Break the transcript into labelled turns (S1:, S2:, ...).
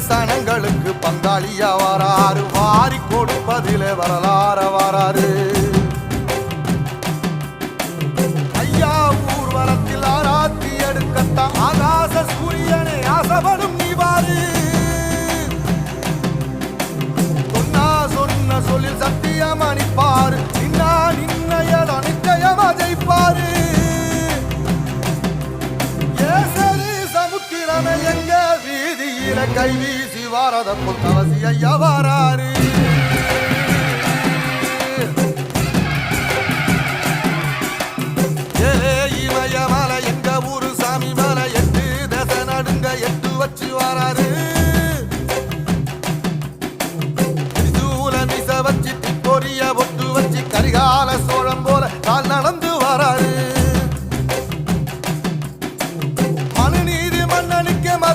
S1: சனங்களுக்கு பங்காளியா வராரு, வாரி கொடுப்பதிலே வரலாற வராரு. ஐயா ஊர்வலத்தில் ஆராத்தி எடுக்கத்தான் ஆகாச சூரியனே ஆசைப்படும் நீவாரு. சொன்ன சொல்லில் சத்தியம் அணிப்பாரு, நின்னையட நிச்சயமா ஜெயிப்பாரு. சமுத்திரமே எங்க வீதியில கை வீசி வாரத புத்தவசி ஐயா வாராரு. இமய மலை எங்க ஊரு சாமி மலை, எட்டு தசை நடுங்க எட்டு வச்சு வாராரு.